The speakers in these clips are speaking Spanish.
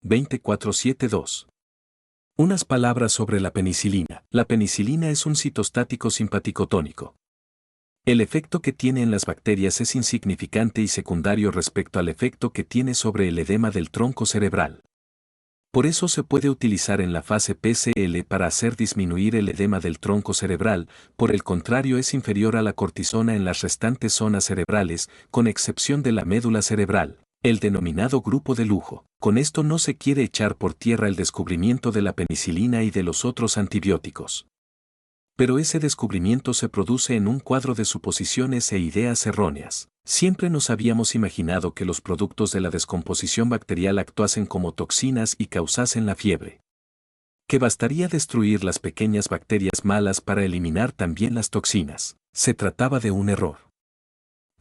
2472. Unas palabras sobre la penicilina. La penicilina es un citostático simpaticotónico. El efecto que tiene en las bacterias es insignificante y secundario respecto al efecto que tiene sobre el edema del tronco cerebral. Por eso se puede utilizar en la fase PCL para hacer disminuir el edema del tronco cerebral, por el contrario es inferior a la cortisona en las restantes zonas cerebrales, con excepción de la médula cerebral, el denominado grupo de lujo. Con esto no se quiere echar por tierra el descubrimiento de la penicilina y de los otros antibióticos. Pero ese descubrimiento se produce en un cuadro de suposiciones e ideas erróneas. Siempre nos habíamos imaginado que los productos de la descomposición bacterial actuasen como toxinas y causasen la fiebre. Que bastaría destruir las pequeñas bacterias malas para eliminar también las toxinas. Se trataba de un error.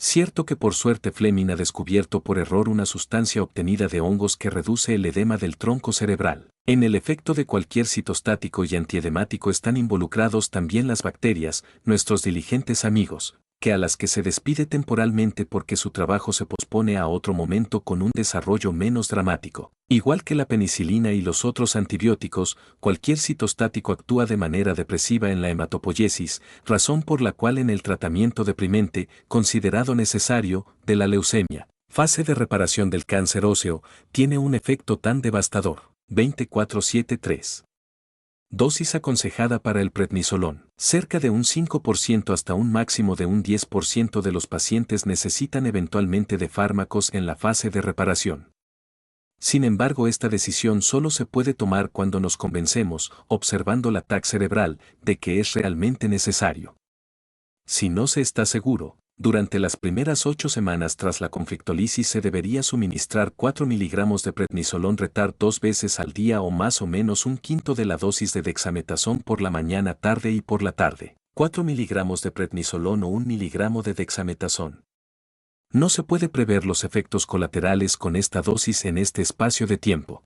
Cierto que por suerte Fleming ha descubierto por error una sustancia obtenida de hongos que reduce el edema del tronco cerebral. En el efecto de cualquier citostático y antiedemático están involucrados también las bacterias, nuestros diligentes amigos, que a las que se despide temporalmente porque su trabajo se pospone a otro momento con un desarrollo menos dramático. Igual que la penicilina y los otros antibióticos, cualquier citostático actúa de manera depresiva en la hematopoiesis, razón por la cual en el tratamiento deprimente, considerado necesario, de la leucemia, fase de reparación del cáncer óseo, tiene un efecto tan devastador. 2473. Dosis aconsejada para el prednisolón. Cerca de un 5% hasta un máximo de un 10% de los pacientes necesitan eventualmente de fármacos en la fase de reparación. Sin embargo, esta decisión solo se puede tomar cuando nos convencemos, observando la TAC cerebral, de que es realmente necesario. Si no se está seguro, durante las primeras 8 semanas tras la conflictolisis se debería suministrar 4 miligramos de prednisolón retard 2 veces al día o más o menos un quinto de la dosis de dexametasón por la mañana, tarde y por la tarde. 4 miligramos de prednisolón o 1 miligramo de dexametasón. No se puede prever los efectos colaterales con esta dosis en este espacio de tiempo.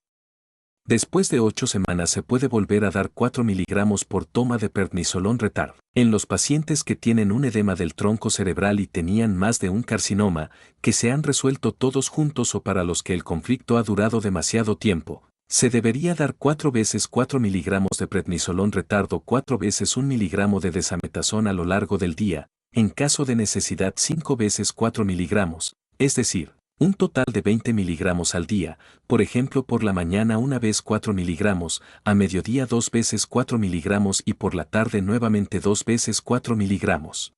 Después de 8 semanas se puede volver a dar 4 miligramos por toma de prednisolón retard. En los pacientes que tienen un edema del tronco cerebral y tenían más de un carcinoma, que se han resuelto todos juntos o para los que el conflicto ha durado demasiado tiempo, se debería dar 4 veces 4 miligramos de prednisolón retard o 4 veces 1 miligramo de desametasón a lo largo del día, en caso de necesidad 5 veces 4 miligramos, es decir, un total de 20 miligramos al día, por ejemplo por la mañana una vez 4 miligramos, a mediodía 2 veces 4 miligramos y por la tarde nuevamente 2 veces 4 miligramos.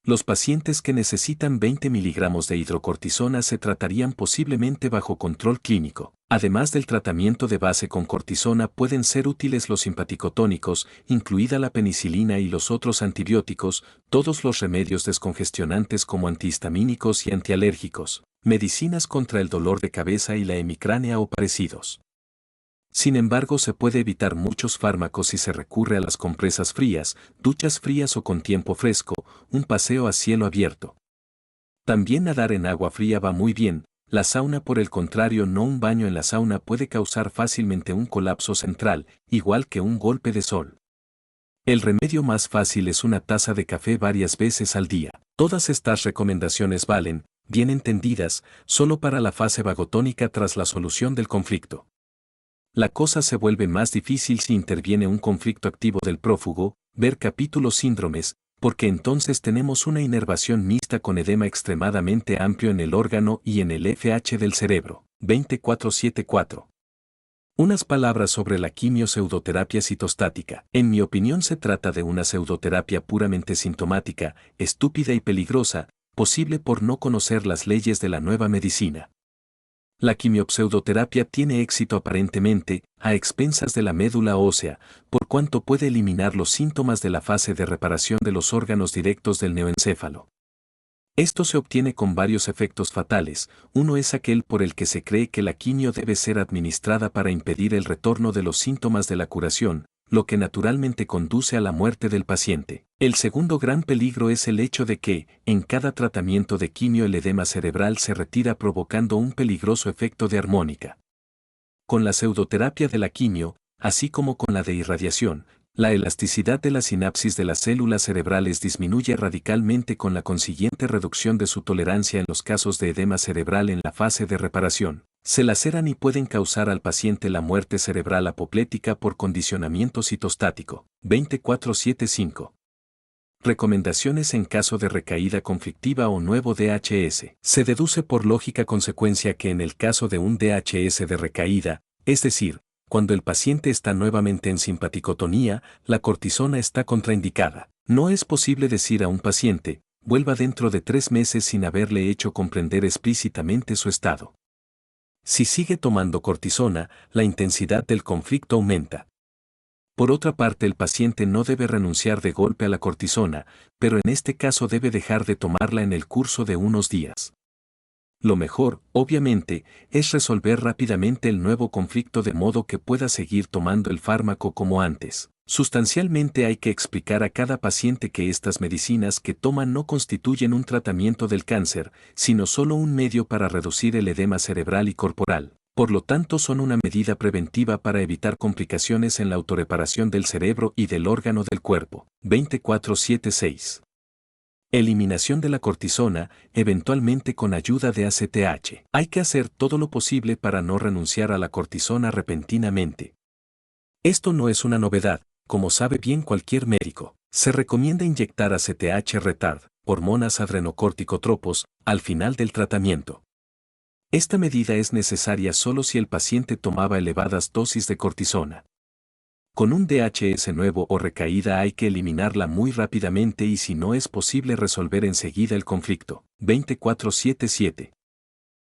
Los pacientes que necesitan 20 miligramos de hidrocortisona se tratarían posiblemente bajo control clínico. Además del tratamiento de base con cortisona pueden ser útiles los simpaticotónicos, incluida la penicilina y los otros antibióticos, todos los remedios descongestionantes como antihistamínicos y antialérgicos, medicinas contra el dolor de cabeza y la hemicránea o parecidos. Sin embargo, se puede evitar muchos fármacos si se recurre a las compresas frías, duchas frías o con tiempo fresco, un paseo a cielo abierto. También nadar en agua fría va muy bien, la sauna por el contrario no. Un baño en la sauna puede causar fácilmente un colapso central, igual que un golpe de sol. El remedio más fácil es una taza de café varias veces al día. Todas estas recomendaciones valen, bien entendidas, solo para la fase vagotónica tras la solución del conflicto. La cosa se vuelve más difícil si interviene un conflicto activo del prófugo, ver capítulo síndromes, porque entonces tenemos una inervación mixta con edema extremadamente amplio en el órgano y en el FH del cerebro. 2474. Unas palabras sobre la quimio-pseudoterapia citostática. En mi opinión se trata de una pseudoterapia puramente sintomática, estúpida y peligrosa, posible por no conocer las leyes de la nueva medicina. La quimiopseudoterapia tiene éxito aparentemente, a expensas de la médula ósea, por cuanto puede eliminar los síntomas de la fase de reparación de los órganos directos del neoencéfalo. Esto se obtiene con varios efectos fatales. Uno es aquel por el que se cree que la quimio debe ser administrada para impedir el retorno de los síntomas de la curación, lo que naturalmente conduce a la muerte del paciente. El segundo gran peligro es el hecho de que, en cada tratamiento de quimio el edema cerebral se retira provocando un peligroso efecto de armónica. Con la pseudoterapia de la quimio, así como con la de irradiación, la elasticidad de la sinapsis de las células cerebrales disminuye radicalmente con la consiguiente reducción de su tolerancia en los casos de edema cerebral en la fase de reparación. Se laceran y pueden causar al paciente la muerte cerebral apoplética por condicionamiento citostático. 2475. Recomendaciones en caso de recaída conflictiva o nuevo DHS. Se deduce por lógica consecuencia que en el caso de un DHS de recaída, es decir, cuando el paciente está nuevamente en simpaticotonía, la cortisona está contraindicada. No es posible decir a un paciente, vuelva dentro de 3 meses sin haberle hecho comprender explícitamente su estado. Si sigue tomando cortisona, la intensidad del conflicto aumenta. Por otra parte, el paciente no debe renunciar de golpe a la cortisona, pero en este caso debe dejar de tomarla en el curso de unos días. Lo mejor, obviamente, es resolver rápidamente el nuevo conflicto de modo que pueda seguir tomando el fármaco como antes. Sustancialmente hay que explicar a cada paciente que estas medicinas que toman no constituyen un tratamiento del cáncer, sino solo un medio para reducir el edema cerebral y corporal. Por lo tanto, son una medida preventiva para evitar complicaciones en la autorreparación del cerebro y del órgano del cuerpo. 2476. Eliminación de la cortisona, eventualmente con ayuda de ACTH. Hay que hacer todo lo posible para no renunciar a la cortisona repentinamente. Esto no es una novedad, como sabe bien cualquier médico. Se recomienda inyectar ACTH retard, hormonas adrenocorticotropos, al final del tratamiento. Esta medida es necesaria solo si el paciente tomaba elevadas dosis de cortisona. Con un DHS nuevo o recaída hay que eliminarla muy rápidamente y si no es posible resolver enseguida el conflicto. 2477.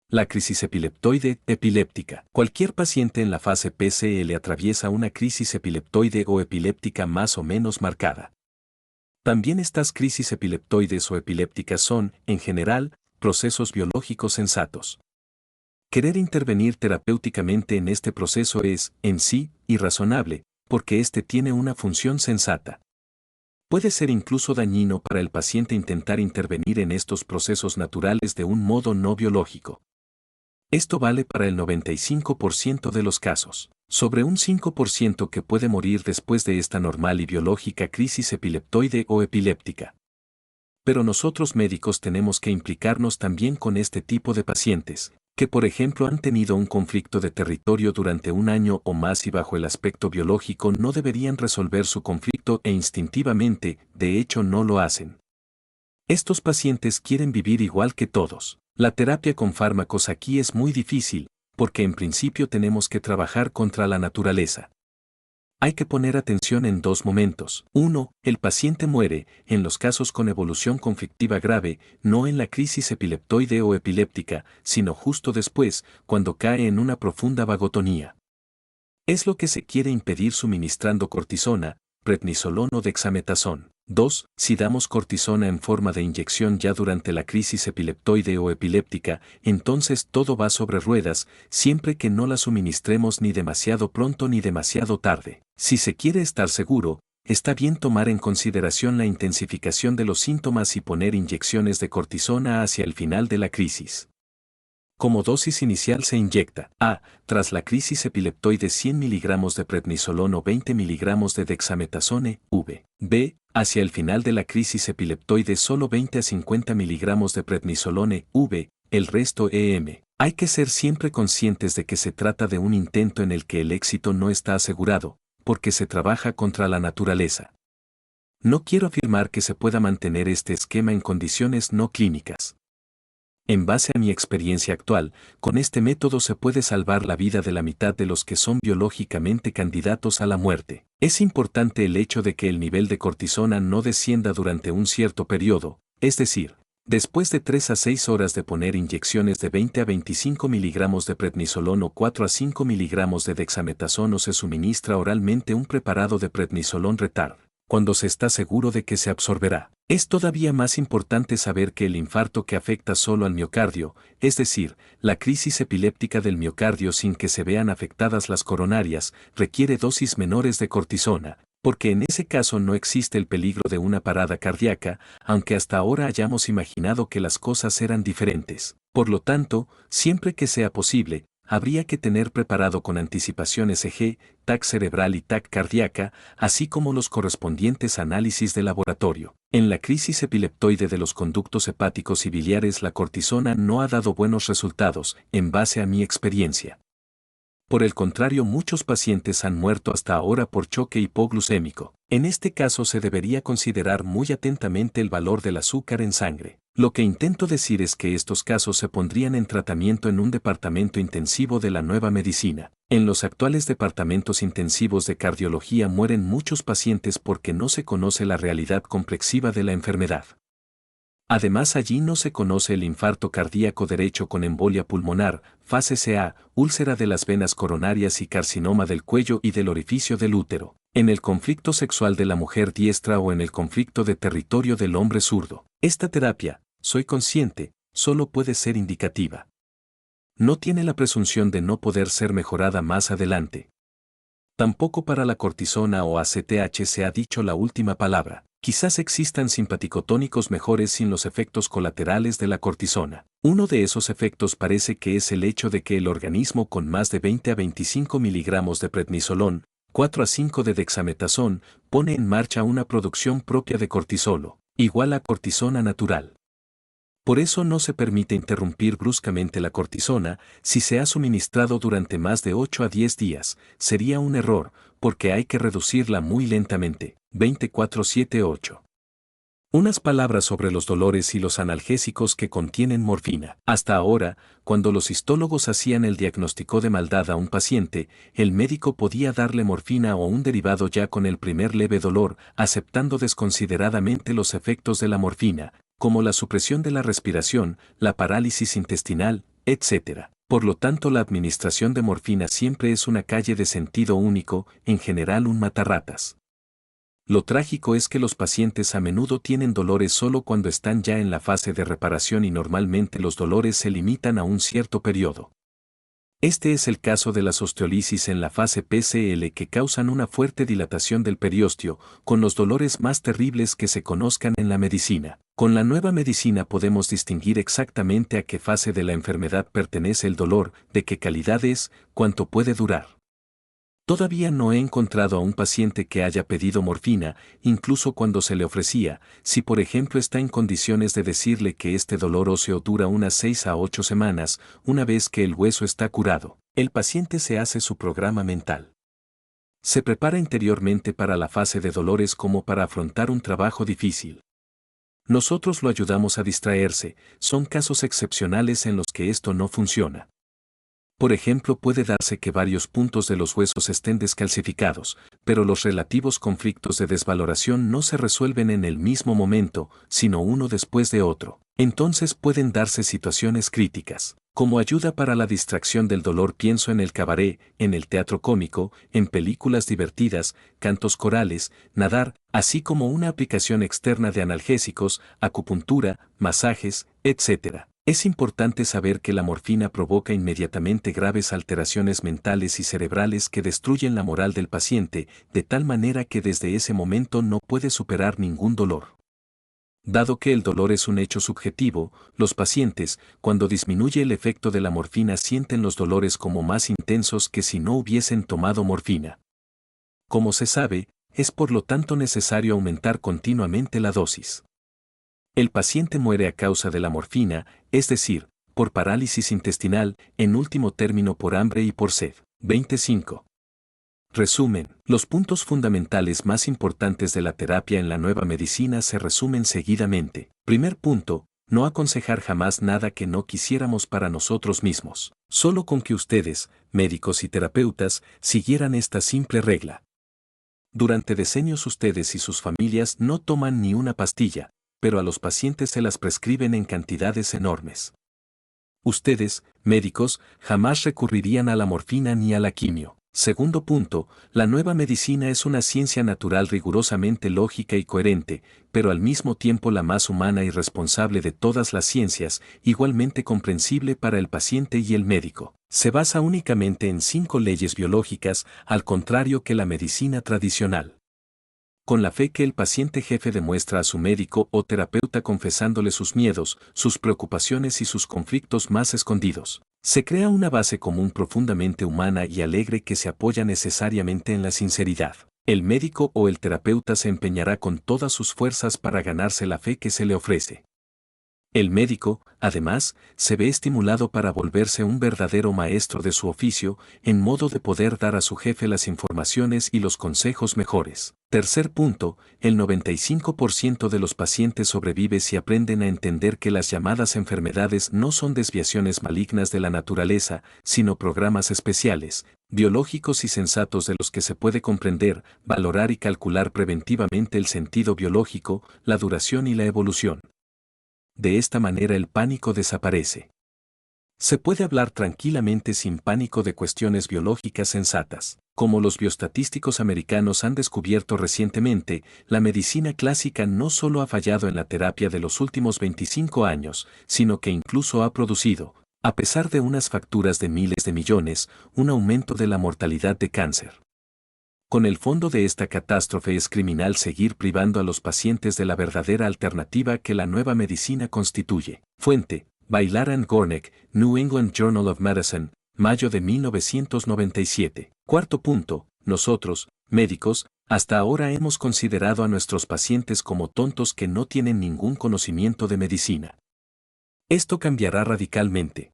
La crisis epileptoide epiléptica. Cualquier paciente en la fase PCL atraviesa una crisis epileptoide o epiléptica más o menos marcada. También estas crisis epileptoides o epilépticas son, en general, procesos biológicos sensatos. Querer intervenir terapéuticamente en este proceso es, en sí, irrazonable, porque éste tiene una función sensata. Puede ser incluso dañino para el paciente intentar intervenir en estos procesos naturales de un modo no biológico. Esto vale para el 95% de los casos. Sobre un 5% que puede morir después de esta normal y biológica crisis epileptoide o epiléptica. Pero nosotros médicos tenemos que implicarnos también con este tipo de pacientes, que por ejemplo han tenido un conflicto de territorio durante un año o más y bajo el aspecto biológico no deberían resolver su conflicto e instintivamente, de hecho no lo hacen. Estos pacientes quieren vivir igual que todos. La terapia con fármacos aquí es muy difícil, porque en principio tenemos que trabajar contra la naturaleza. Hay que poner atención en 2 momentos. 1. El paciente muere, en los casos con evolución conflictiva grave, no en la crisis epileptoide o epiléptica, sino justo después, cuando cae en una profunda vagotonía. Es lo que se quiere impedir suministrando cortisona, prednisolón o dexametasón. 2. Si damos cortisona en forma de inyección ya durante la crisis epileptoide o epiléptica, entonces todo va sobre ruedas, siempre que no la suministremos ni demasiado pronto ni demasiado tarde. Si se quiere estar seguro, está bien tomar en consideración la intensificación de los síntomas y poner inyecciones de cortisona hacia el final de la crisis. Como dosis inicial se inyecta A. Tras la crisis epileptoide 100 mg de prednisolón o 20 mg de dexametasone, V. B. Hacia el final de la crisis epileptoide solo 20 a 50 mg de prednisolone, V. El resto EM. Hay que ser siempre conscientes de que se trata de un intento en el que el éxito no está asegurado, porque se trabaja contra la naturaleza. No quiero afirmar que se pueda mantener este esquema en condiciones no clínicas. En base a mi experiencia actual, con este método se puede salvar la vida de la mitad de los que son biológicamente candidatos a la muerte. Es importante el hecho de que el nivel de cortisona no descienda durante un cierto periodo, es decir, después de 3 a 6 horas de poner inyecciones de 20 a 25 mg de prednisolón o 4 a 5 mg de dexametasón o se suministra oralmente un preparado de prednisolón retard, cuando se está seguro de que se absorberá. Es todavía más importante saber que el infarto que afecta solo al miocardio, es decir, la crisis epiléptica del miocardio sin que se vean afectadas las coronarias, requiere dosis menores de cortisona, porque en ese caso no existe el peligro de una parada cardíaca, aunque hasta ahora hayamos imaginado que las cosas eran diferentes. Por lo tanto, siempre que sea posible, habría que tener preparado con anticipación ECG, TAC cerebral y TAC cardíaca, así como los correspondientes análisis de laboratorio. En la crisis epileptoide de los conductos hepáticos y biliares la cortisona no ha dado buenos resultados, en base a mi experiencia. Por el contrario, muchos pacientes han muerto hasta ahora por choque hipoglucémico. En este caso se debería considerar muy atentamente el valor del azúcar en sangre. Lo que intento decir es que estos casos se pondrían en tratamiento en un departamento intensivo de la nueva medicina. En los actuales departamentos intensivos de cardiología mueren muchos pacientes porque no se conoce la realidad complexiva de la enfermedad. Además, allí no se conoce el infarto cardíaco derecho con embolia pulmonar, fase CA, úlcera de las venas coronarias y carcinoma del cuello y del orificio del útero, en el conflicto sexual de la mujer diestra o en el conflicto de territorio del hombre zurdo. Esta terapia, soy consciente, solo puede ser indicativa. No tiene la presunción de no poder ser mejorada más adelante. Tampoco para la cortisona o ACTH se ha dicho la última palabra. Quizás existan simpaticotónicos mejores sin los efectos colaterales de la cortisona. Uno de esos efectos parece que es el hecho de que el organismo con más de 20 a 25 miligramos de prednisolón, 4 a 5 de dexametasón, pone en marcha una producción propia de cortisolo, igual a cortisona natural. Por eso no se permite interrumpir bruscamente la cortisona si se ha suministrado durante más de 8 a 10 días, sería un error, porque hay que reducirla muy lentamente. 2478. Unas palabras sobre los dolores y los analgésicos que contienen morfina. Hasta ahora, cuando los histólogos hacían el diagnóstico de maldad a un paciente, el médico podía darle morfina o un derivado ya con el primer leve dolor, aceptando desconsideradamente los efectos de la morfina, como la supresión de la respiración, la parálisis intestinal, etc. Por lo tanto, la administración de morfina siempre es una calle de sentido único, en general un matarratas. Lo trágico es que los pacientes a menudo tienen dolores solo cuando están ya en la fase de reparación y normalmente los dolores se limitan a un cierto periodo. Este es el caso de las osteolisis en la fase PCL que causan una fuerte dilatación del periósteo, con los dolores más terribles que se conozcan en la medicina. Con la nueva medicina podemos distinguir exactamente a qué fase de la enfermedad pertenece el dolor, de qué calidad es, cuánto puede durar. Todavía no he encontrado a un paciente que haya pedido morfina, incluso cuando se le ofrecía, si por ejemplo está en condiciones de decirle que este dolor óseo dura unas 6 a 8 semanas, una vez que el hueso está curado, el paciente se hace su programa mental. Se prepara interiormente para la fase de dolores como para afrontar un trabajo difícil. Nosotros lo ayudamos a distraerse, son casos excepcionales en los que esto no funciona. Por ejemplo, puede darse que varios puntos de los huesos estén descalcificados, pero los relativos conflictos de desvaloración no se resuelven en el mismo momento, sino uno después de otro. Entonces pueden darse situaciones críticas. Como ayuda para la distracción del dolor pienso en el cabaret, en el teatro cómico, en películas divertidas, cantos corales, nadar, así como una aplicación externa de analgésicos, acupuntura, masajes, etc. Es importante saber que la morfina provoca inmediatamente graves alteraciones mentales y cerebrales que destruyen la moral del paciente, de tal manera que desde ese momento no puede superar ningún dolor. Dado que el dolor es un hecho subjetivo, los pacientes, cuando disminuye el efecto de la morfina, sienten los dolores como más intensos que si no hubiesen tomado morfina. Como se sabe, es por lo tanto necesario aumentar continuamente la dosis. El paciente muere a causa de la morfina, es decir, por parálisis intestinal, en último término por hambre y por sed. 25. Resumen. Los puntos fundamentales más importantes de la terapia en la nueva medicina se resumen seguidamente. Primer punto, no aconsejar jamás nada que no quisiéramos para nosotros mismos. Solo con que ustedes, médicos y terapeutas, siguieran esta simple regla. Durante decenios ustedes y sus familias no toman ni una pastilla, pero a los pacientes se las prescriben en cantidades enormes. Ustedes, médicos, jamás recurrirían a la morfina ni a la quimio. Segundo punto, la nueva medicina es una ciencia natural rigurosamente lógica y coherente, pero al mismo tiempo la más humana y responsable de todas las ciencias, igualmente comprensible para el paciente y el médico. Se basa únicamente en 5 leyes biológicas, al contrario que la medicina tradicional. Con la fe que el paciente jefe demuestra a su médico o terapeuta confesándole sus miedos, sus preocupaciones y sus conflictos más escondidos. Se crea una base común profundamente humana y alegre que se apoya necesariamente en la sinceridad. El médico o el terapeuta se empeñará con todas sus fuerzas para ganarse la fe que se le ofrece. El médico, además, se ve estimulado para volverse un verdadero maestro de su oficio, en modo de poder dar a su jefe las informaciones y los consejos mejores. Tercer punto, el 95% de los pacientes sobrevive si aprenden a entender que las llamadas enfermedades no son desviaciones malignas de la naturaleza, sino programas especiales, biológicos y sensatos de los que se puede comprender, valorar y calcular preventivamente el sentido biológico, la duración y la evolución. De esta manera el pánico desaparece. Se puede hablar tranquilamente sin pánico de cuestiones biológicas sensatas. Como los biostatísticos americanos han descubierto recientemente, la medicina clásica no solo ha fallado en la terapia de los últimos 25 años, sino que incluso ha producido, a pesar de unas facturas de miles de millones, un aumento de la mortalidad de cáncer. Con el fondo de esta catástrofe es criminal seguir privando a los pacientes de la verdadera alternativa que la nueva medicina constituye. Fuente: Bailar and Gornick, New England Journal of Medicine, mayo de 1997. Cuarto punto, nosotros, médicos, hasta ahora hemos considerado a nuestros pacientes como tontos que no tienen ningún conocimiento de medicina. Esto cambiará radicalmente.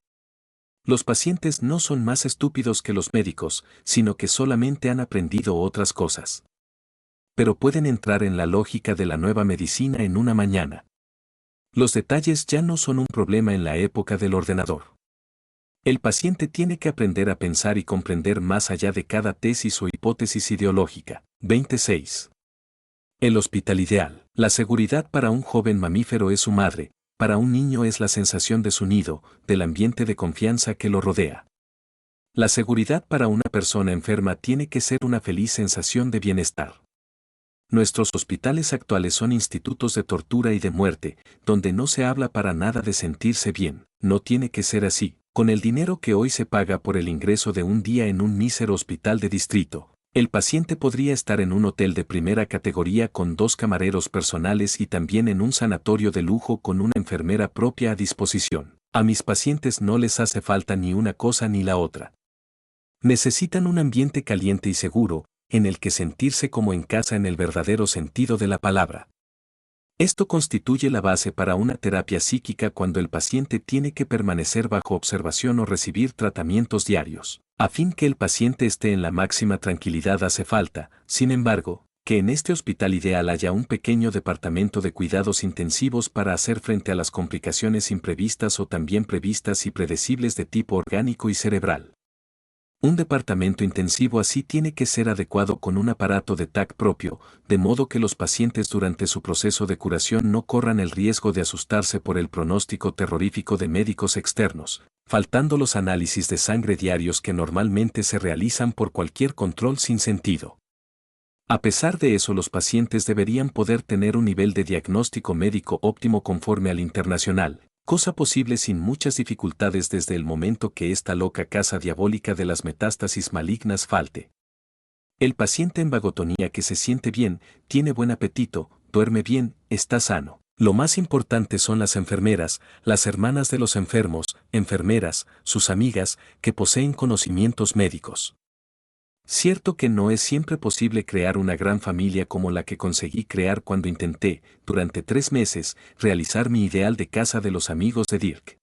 Los pacientes no son más estúpidos que los médicos, sino que solamente han aprendido otras cosas. Pero pueden entrar en la lógica de la nueva medicina en una mañana. Los detalles ya no son un problema en la época del ordenador. El paciente tiene que aprender a pensar y comprender más allá de cada tesis o hipótesis ideológica. 26. El hospital ideal. La seguridad para un joven mamífero es su madre. Para un niño es la sensación de su nido, del ambiente de confianza que lo rodea. La seguridad para una persona enferma tiene que ser una feliz sensación de bienestar. Nuestros hospitales actuales son institutos de tortura y de muerte, donde no se habla para nada de sentirse bien. No tiene que ser así. Con el dinero que hoy se paga por el ingreso de un día en un mísero hospital de distrito, el paciente podría estar en un hotel de primera categoría con 2 camareros personales y también en un sanatorio de lujo con una enfermera propia a disposición. A mis pacientes no les hace falta ni una cosa ni la otra. Necesitan un ambiente caliente y seguro, en el que sentirse como en casa en el verdadero sentido de la palabra. Esto constituye la base para una terapia psíquica cuando el paciente tiene que permanecer bajo observación o recibir tratamientos diarios. A fin que el paciente esté en la máxima tranquilidad hace falta, sin embargo, que en este hospital ideal haya un pequeño departamento de cuidados intensivos para hacer frente a las complicaciones imprevistas o también previstas y predecibles de tipo orgánico y cerebral. Un departamento intensivo así tiene que ser adecuado con un aparato de TAC propio, de modo que los pacientes durante su proceso de curación no corran el riesgo de asustarse por el pronóstico terrorífico de médicos externos, faltando los análisis de sangre diarios que normalmente se realizan por cualquier control sin sentido. A pesar de eso, los pacientes deberían poder tener un nivel de diagnóstico médico óptimo conforme al internacional, cosa posible sin muchas dificultades desde el momento que esta loca casa diabólica de las metástasis malignas falte. El paciente en vagotonía que se siente bien, tiene buen apetito, duerme bien, está sano. Lo más importante son las enfermeras, las hermanas de los enfermos, enfermeras, sus amigas, que poseen conocimientos médicos. Cierto que no es siempre posible crear una gran familia como la que conseguí crear cuando intenté, durante 3 meses, realizar mi ideal de casa de los amigos de Dirk.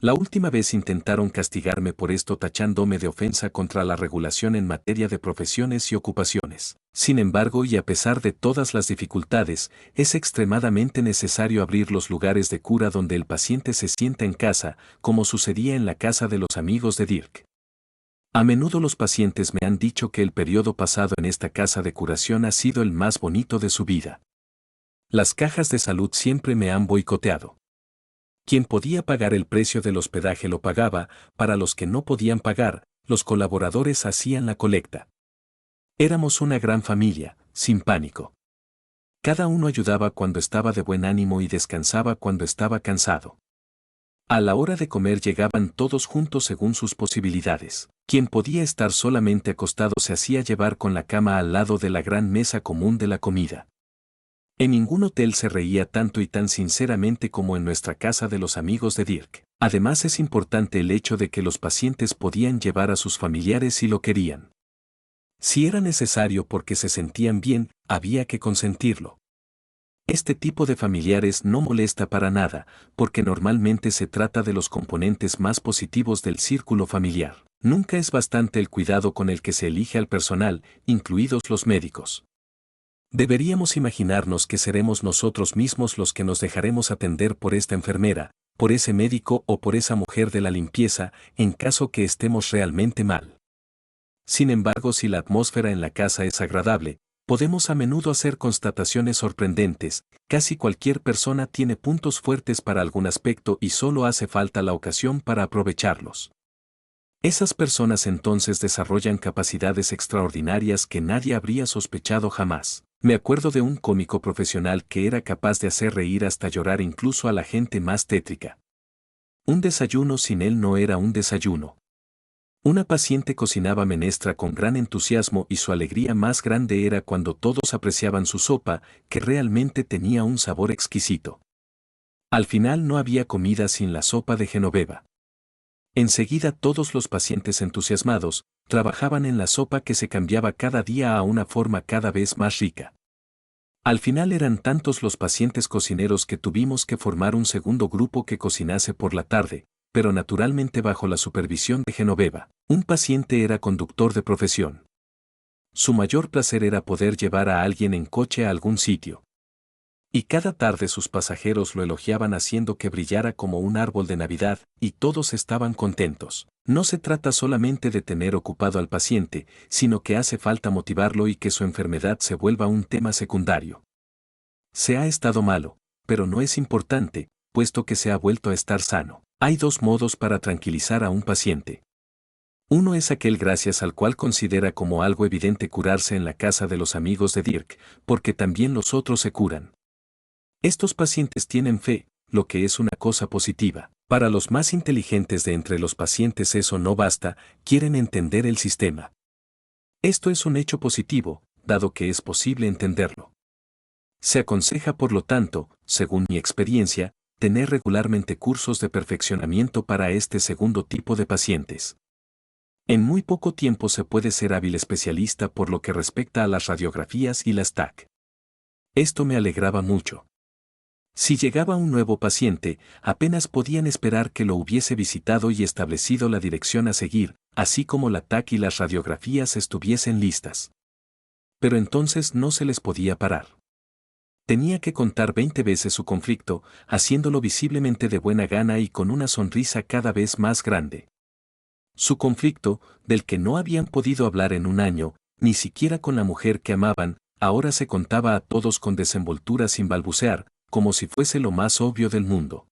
La última vez intentaron castigarme por esto tachándome de ofensa contra la regulación en materia de profesiones y ocupaciones. Sin embargo, y a pesar de todas las dificultades, es extremadamente necesario abrir los lugares de cura donde el paciente se sienta en casa, como sucedía en la casa de los amigos de Dirk. A menudo los pacientes me han dicho que el periodo pasado en esta casa de curación ha sido el más bonito de su vida. Las cajas de salud siempre me han boicoteado. Quien podía pagar el precio del hospedaje lo pagaba, para los que no podían pagar, los colaboradores hacían la colecta. Éramos una gran familia, sin pánico. Cada uno ayudaba cuando estaba de buen ánimo y descansaba cuando estaba cansado. A la hora de comer llegaban todos juntos según sus posibilidades. Quien podía estar solamente acostado se hacía llevar con la cama al lado de la gran mesa común de la comida. En ningún hotel se reía tanto y tan sinceramente como en nuestra casa de los amigos de Dirk. Además es importante el hecho de que los pacientes podían llevar a sus familiares si lo querían. Si era necesario porque se sentían bien, había que consentirlo. Este tipo de familiares no molesta para nada, porque normalmente se trata de los componentes más positivos del círculo familiar. Nunca es bastante el cuidado con el que se elige al personal, incluidos los médicos. Deberíamos imaginarnos que seremos nosotros mismos los que nos dejaremos atender por esta enfermera, por ese médico o por esa mujer de la limpieza, en caso que estemos realmente mal. Sin embargo, si la atmósfera en la casa es agradable, podemos a menudo hacer constataciones sorprendentes. Casi cualquier persona tiene puntos fuertes para algún aspecto y solo hace falta la ocasión para aprovecharlos. Esas personas entonces desarrollan capacidades extraordinarias que nadie habría sospechado jamás. Me acuerdo de un cómico profesional que era capaz de hacer reír hasta llorar incluso a la gente más tétrica. Un desayuno sin él no era un desayuno. Una paciente cocinaba menestra con gran entusiasmo y su alegría más grande era cuando todos apreciaban su sopa, que realmente tenía un sabor exquisito. Al final no había comida sin la sopa de Genoveva. Enseguida todos los pacientes entusiasmados trabajaban en la sopa que se cambiaba cada día a una forma cada vez más rica. Al final eran tantos los pacientes cocineros que tuvimos que formar un segundo grupo que cocinase por la tarde, pero naturalmente bajo la supervisión de Genoveva. Un paciente era conductor de profesión. Su mayor placer era poder llevar a alguien en coche a algún sitio. Y cada tarde sus pasajeros lo elogiaban haciendo que brillara como un árbol de Navidad, y todos estaban contentos. No se trata solamente de tener ocupado al paciente, sino que hace falta motivarlo y que su enfermedad se vuelva un tema secundario. Se ha estado malo, pero no es importante, puesto que se ha vuelto a estar sano. Hay dos modos para tranquilizar a un paciente. Uno es aquel gracias al cual considera como algo evidente curarse en la casa de los amigos de Dirk, porque también los otros se curan. Estos pacientes tienen fe, lo que es una cosa positiva. Para los más inteligentes de entre los pacientes eso no basta, quieren entender el sistema. Esto es un hecho positivo, dado que es posible entenderlo. Se aconseja, por lo tanto, según mi experiencia, tener regularmente cursos de perfeccionamiento para este segundo tipo de pacientes. En muy poco tiempo se puede ser hábil especialista por lo que respecta a las radiografías y las TAC. Esto me alegraba mucho. Si llegaba un nuevo paciente, apenas podían esperar que lo hubiese visitado y establecido la dirección a seguir, así como la TAC y las radiografías estuviesen listas. Pero entonces no se les podía parar. Tenía que contar 20 veces su conflicto, haciéndolo visiblemente de buena gana y con una sonrisa cada vez más grande. Su conflicto, del que no habían podido hablar en un año, ni siquiera con la mujer que amaban, ahora se contaba a todos con desenvoltura sin balbucear, como si fuese lo más obvio del mundo.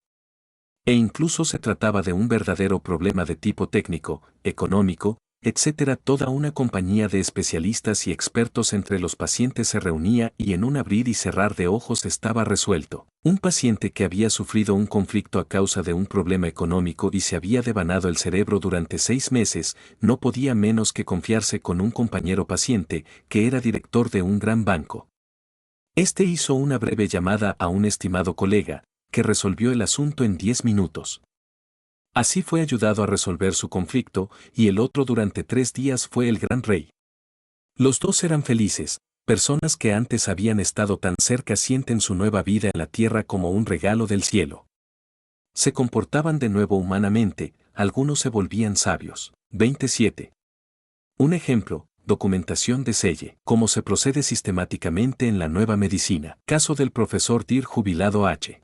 E incluso se trataba de un verdadero problema de tipo técnico, económico, etc. Toda una compañía de especialistas y expertos entre los pacientes se reunía y en un abrir y cerrar de ojos estaba resuelto. Un paciente que había sufrido un conflicto a causa de un problema económico y se había devanado el cerebro durante 6 meses, no podía menos que confiarse con un compañero paciente, que era director de un gran banco. Este hizo una breve llamada a un estimado colega, que resolvió el asunto en 10 minutos. Así fue ayudado a resolver su conflicto, y el otro durante 3 días fue el gran rey. Los dos eran felices, personas que antes habían estado tan cerca sienten su nueva vida en la tierra como un regalo del cielo. Se comportaban de nuevo humanamente, algunos se volvían sabios. 27. Un ejemplo, documentación de Selle. Cómo se procede sistemáticamente en la nueva medicina. Caso del profesor Dir jubilado H.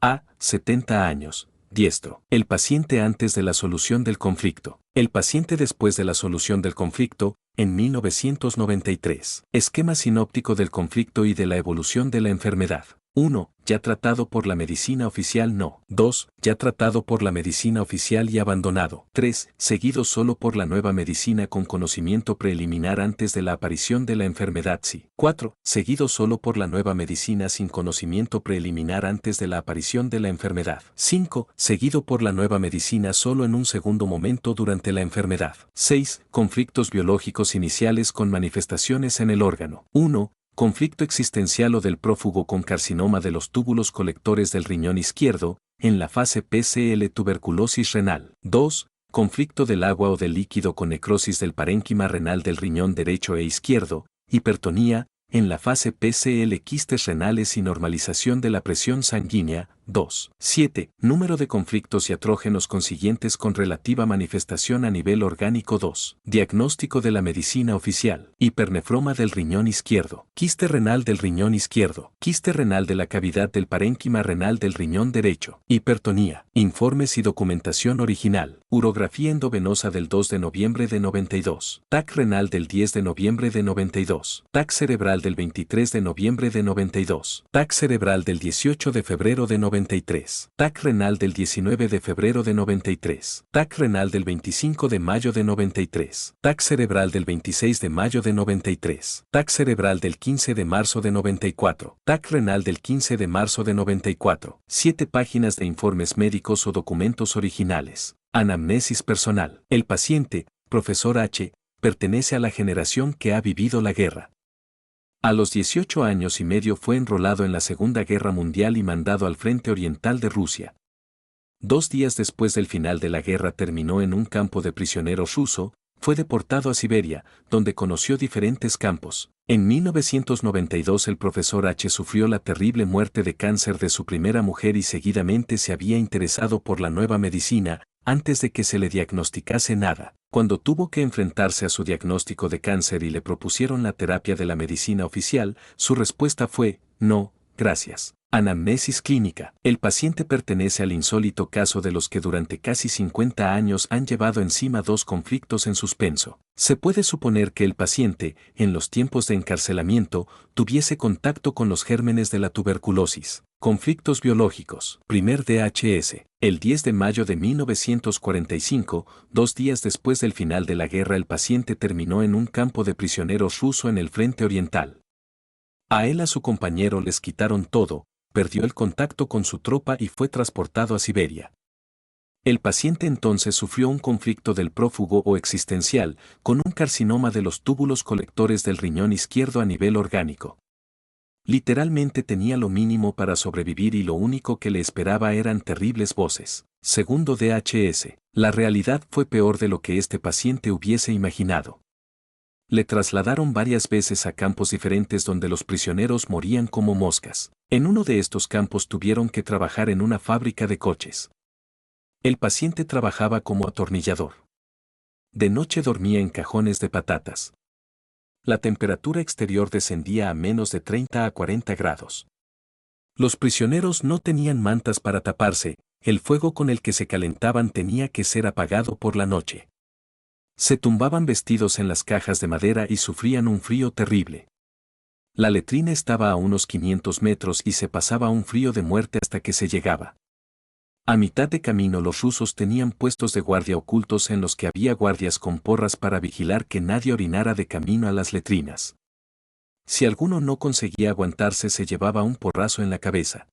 A, 70 años. Diestro. El paciente antes de la solución del conflicto. El paciente después de la solución del conflicto, en 1993. Esquema sinóptico del conflicto y de la evolución de la enfermedad. 1. Ya tratado por la medicina oficial no. 2. Ya tratado por la medicina oficial y abandonado. 3. Seguido solo por la nueva medicina con conocimiento preliminar antes de la aparición de la enfermedad sí. 4. Seguido solo por la nueva medicina sin conocimiento preliminar antes de la aparición de la enfermedad. 5. Seguido por la nueva medicina solo en un segundo momento durante la enfermedad. 6. Conflictos biológicos iniciales con manifestaciones en el órgano. 1. Conflicto existencial o del prófugo con carcinoma de los túbulos colectores del riñón izquierdo, en la fase PCL tuberculosis renal. 2. conflicto del agua o del líquido con necrosis del parénquima renal del riñón derecho e izquierdo, hipertonía, en la fase PCL quistes renales y normalización de la presión sanguínea. 2. 7. Número de conflictos iatrógenos consiguientes con relativa manifestación a nivel orgánico. 2. Diagnóstico de la medicina oficial. Hipernefroma del riñón izquierdo. Quiste renal del riñón izquierdo. Quiste renal de la cavidad del parénquima renal del riñón derecho. Hipertonía. Informes y documentación original. Urografía endovenosa del 2 de noviembre de 92. TAC renal del 10 de noviembre de 92. TAC cerebral del 23 de noviembre de 92. TAC cerebral del 18 de febrero de 93. TAC renal del 19 de febrero de 93. TAC renal del 25 de mayo de 93. TAC cerebral del 26 de mayo de 93. TAC cerebral del 15 de marzo de 94. TAC renal del 15 de marzo de 94. 7 páginas de informes médicos o documentos originales. Anamnesis personal. El paciente, profesor H., pertenece a la generación que ha vivido la guerra. A los 18 años y medio fue enrolado en la Segunda Guerra Mundial y mandado al frente oriental de Rusia. 2 días después del final de la guerra terminó en un campo de prisioneros ruso, fue deportado a Siberia, donde conoció diferentes campos. En 1992 el profesor H. sufrió la terrible muerte de cáncer de su primera mujer y seguidamente se había interesado por la nueva medicina, antes de que se le diagnosticase nada. Cuando tuvo que enfrentarse a su diagnóstico de cáncer y le propusieron la terapia de la medicina oficial, su respuesta fue, no, gracias. Anamnesis clínica. El paciente pertenece al insólito caso de los que durante casi 50 años han llevado encima 2 conflictos en suspenso. Se puede suponer que el paciente, en los tiempos de encarcelamiento, tuviese contacto con los gérmenes de la tuberculosis. Conflictos biológicos. Primer DHS. El 10 de mayo de 1945, 2 días después del final de la guerra, el paciente terminó en un campo de prisioneros ruso en el frente oriental. A él y a su compañero les quitaron todo, perdió el contacto con su tropa y fue transportado a Siberia. El paciente entonces sufrió un conflicto del prófugo o existencial, con un carcinoma de los túbulos colectores del riñón izquierdo a nivel orgánico. Literalmente tenía lo mínimo para sobrevivir y lo único que le esperaba eran terribles voces. Segundo DHS, la realidad fue peor de lo que este paciente hubiese imaginado. Le trasladaron varias veces a campos diferentes donde los prisioneros morían como moscas. En uno de estos campos tuvieron que trabajar en una fábrica de coches. El paciente trabajaba como atornillador. De noche dormía en cajones de patatas. La temperatura exterior descendía a menos de 30 a 40 grados. Los prisioneros no tenían mantas para taparse, el fuego con el que se calentaban tenía que ser apagado por la noche. Se tumbaban vestidos en las cajas de madera y sufrían un frío terrible. La letrina estaba a unos 500 metros y se pasaba un frío de muerte hasta que se llegaba. A mitad de camino los rusos tenían puestos de guardia ocultos en los que había guardias con porras para vigilar que nadie orinara de camino a las letrinas. Si alguno no conseguía aguantarse se llevaba un porrazo en la cabeza.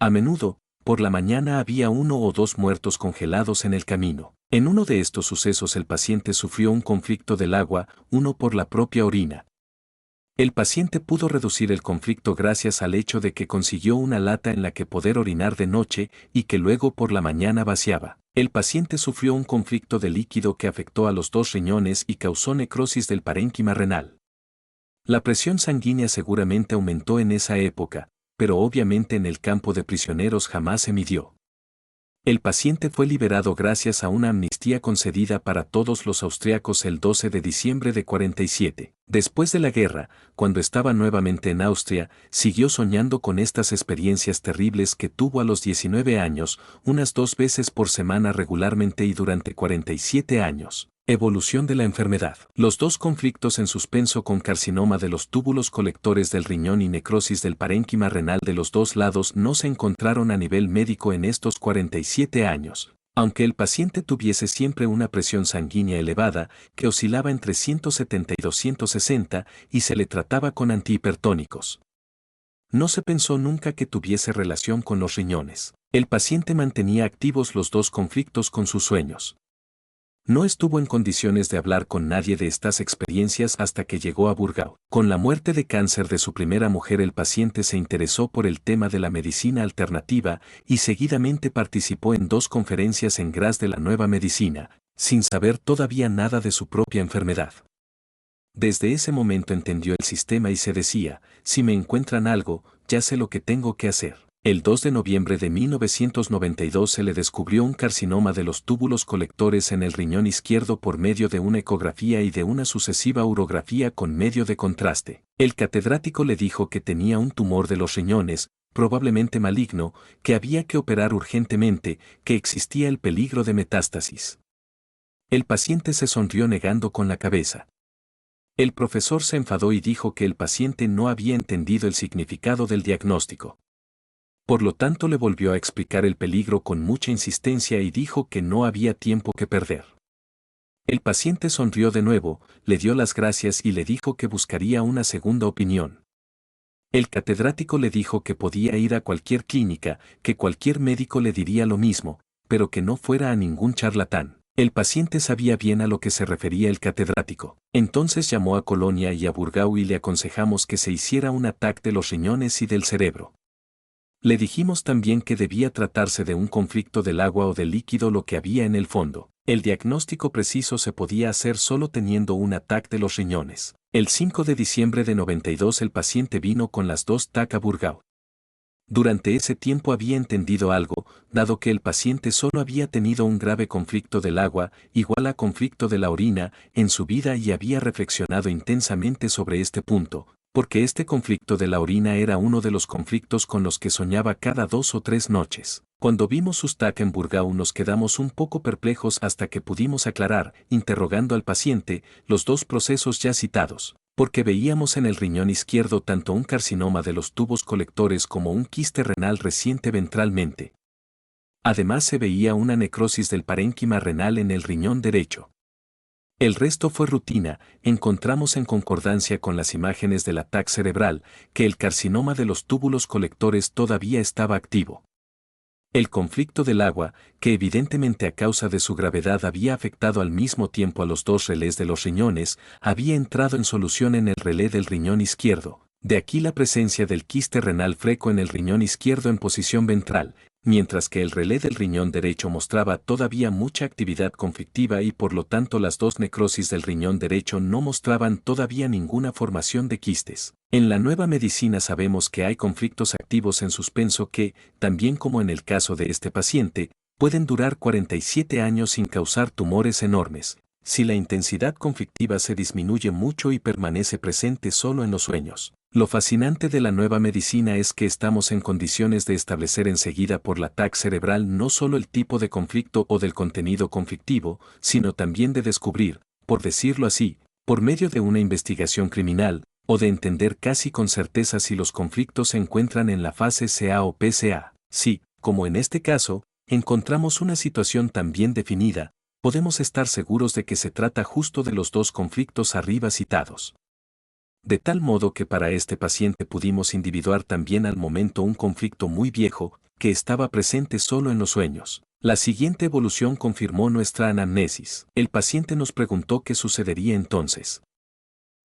A menudo, por la mañana había 1 o 2 muertos congelados en el camino. En uno de estos sucesos el paciente sufrió un conflicto del agua, uno por la propia orina. El paciente pudo reducir el conflicto gracias al hecho de que consiguió una lata en la que poder orinar de noche y que luego por la mañana vaciaba. El paciente sufrió un conflicto de líquido que afectó a los 2 riñones y causó necrosis del parénquima renal. La presión sanguínea seguramente aumentó en esa época, pero obviamente en el campo de prisioneros jamás se midió. El paciente fue liberado gracias a una amnistía concedida para todos los austriacos el 12 de diciembre de 47. Después de la guerra, cuando estaba nuevamente en Austria, siguió soñando con estas experiencias terribles que tuvo a los 19 años, unas 2 veces por semana regularmente y durante 47 años. Evolución de la enfermedad. Los 2 conflictos en suspenso con carcinoma de los túbulos colectores del riñón y necrosis del parénquima renal de los 2 lados no se encontraron a nivel médico en estos 47 años, aunque el paciente tuviese siempre una presión sanguínea elevada, que oscilaba entre 170 y 260, y se le trataba con antihipertónicos. No se pensó nunca que tuviese relación con los riñones. El paciente mantenía activos los 2 conflictos con sus sueños. No estuvo en condiciones de hablar con nadie de estas experiencias hasta que llegó a Burgao. Con la muerte de cáncer de su primera mujer, el paciente se interesó por el tema de la medicina alternativa y seguidamente participó en 2 conferencias en Graz de la nueva medicina, sin saber todavía nada de su propia enfermedad. Desde ese momento entendió el sistema y se decía, si me encuentran algo, ya sé lo que tengo que hacer. El 2 de noviembre de 1992 se le descubrió un carcinoma de los túbulos colectores en el riñón izquierdo por medio de una ecografía y de una sucesiva urografía con medio de contraste. El catedrático le dijo que tenía un tumor de los riñones, probablemente maligno, que había que operar urgentemente, que existía el peligro de metástasis. El paciente se sonrió negando con la cabeza. El profesor se enfadó y dijo que el paciente no había entendido el significado del diagnóstico. Por lo tanto, le volvió a explicar el peligro con mucha insistencia y dijo que no había tiempo que perder. El paciente sonrió de nuevo, le dio las gracias y le dijo que buscaría una segunda opinión. El catedrático le dijo que podía ir a cualquier clínica, que cualquier médico le diría lo mismo, pero que no fuera a ningún charlatán. El paciente sabía bien a lo que se refería el catedrático. Entonces llamó a Colonia y a Burgao y le aconsejamos que se hiciera un TAC de los riñones y del cerebro. Le dijimos también que debía tratarse de un conflicto del agua o del líquido lo que había en el fondo. El diagnóstico preciso se podía hacer solo teniendo un TAC de los riñones. El 5 de diciembre de 92 el paciente vino con las 2 TAC a Burgao. Durante ese tiempo había entendido algo, dado que el paciente solo había tenido un grave conflicto del agua, igual a conflicto de la orina, en su vida y había reflexionado intensamente sobre este punto, porque este conflicto de la orina era uno de los conflictos con los que soñaba cada 2 o 3 noches. Cuando vimos sus TAC en Burgao nos quedamos un poco perplejos hasta que pudimos aclarar, interrogando al paciente, los 2 procesos ya citados, porque veíamos en el riñón izquierdo tanto un carcinoma de los tubos colectores como un quiste renal reciente ventralmente. Además se veía una necrosis del parénquima renal en el riñón derecho. El resto fue rutina, encontramos en concordancia con las imágenes del TAC cerebral, que el carcinoma de los túbulos colectores todavía estaba activo. El conflicto del agua, que evidentemente a causa de su gravedad había afectado al mismo tiempo a los 2 relés de los riñones, había entrado en solución en el relé del riñón izquierdo. De aquí la presencia del quiste renal freco en el riñón izquierdo en posición ventral, mientras que el relé del riñón derecho mostraba todavía mucha actividad conflictiva y por lo tanto las 2 necrosis del riñón derecho no mostraban todavía ninguna formación de quistes. En la nueva medicina sabemos que hay conflictos activos en suspenso que, también como en el caso de este paciente, pueden durar 47 años sin causar tumores enormes, si la intensidad conflictiva se disminuye mucho y permanece presente solo en los sueños. Lo fascinante de la nueva medicina es que estamos en condiciones de establecer enseguida por la TAC cerebral no solo el tipo de conflicto o del contenido conflictivo, sino también de descubrir, por decirlo así, por medio de una investigación criminal, o de entender casi con certeza si los conflictos se encuentran en la fase CA o PCA. Si, como en este caso, encontramos una situación tan bien definida, podemos estar seguros de que se trata justo de los 2 conflictos arriba citados. De tal modo que para este paciente pudimos individuar también al momento un conflicto muy viejo, que estaba presente solo en los sueños. La siguiente evolución confirmó nuestra anamnesis. El paciente nos preguntó qué sucedería entonces.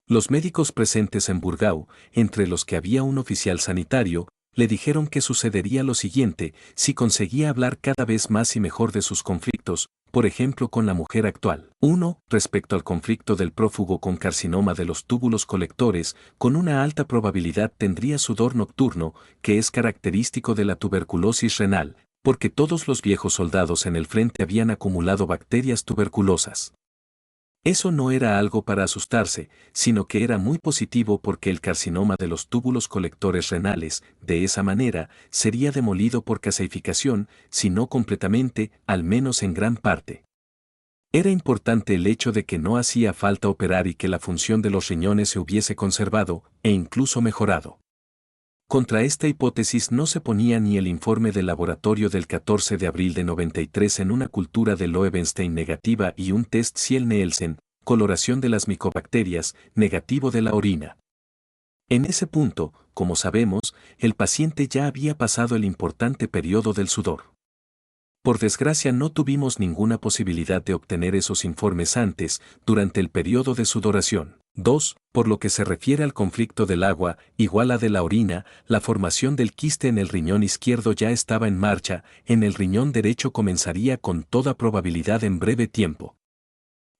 Los médicos presentes en Burgao, entre los que había un oficial sanitario, le dijeron que sucedería lo siguiente si conseguía hablar cada vez más y mejor de sus conflictos, por ejemplo con la mujer actual. 1. Respecto al conflicto del prófugo con carcinoma de los túbulos colectores, con una alta probabilidad tendría sudor nocturno, que es característico de la tuberculosis renal, porque todos los viejos soldados en el frente habían acumulado bacterias tuberculosas. Eso no era algo para asustarse, sino que era muy positivo porque el carcinoma de los túbulos colectores renales, de esa manera, sería demolido por caseificación, si no completamente, al menos en gran parte. Era importante el hecho de que no hacía falta operar y que la función de los riñones se hubiese conservado, e incluso mejorado. Contra esta hipótesis no se ponía ni el informe del laboratorio del 14 de abril de 93 en una cultura de Loewenstein negativa y un test Ciel-Nielsen, coloración de las micobacterias, negativo de la orina. En ese punto, como sabemos, el paciente ya había pasado el importante periodo del sudor. Por desgracia no tuvimos ninguna posibilidad de obtener esos informes antes, durante el periodo de sudoración. 2. Por lo que se refiere al conflicto del agua, igual a de la orina, la formación del quiste en el riñón izquierdo ya estaba en marcha, en el riñón derecho comenzaría con toda probabilidad en breve tiempo.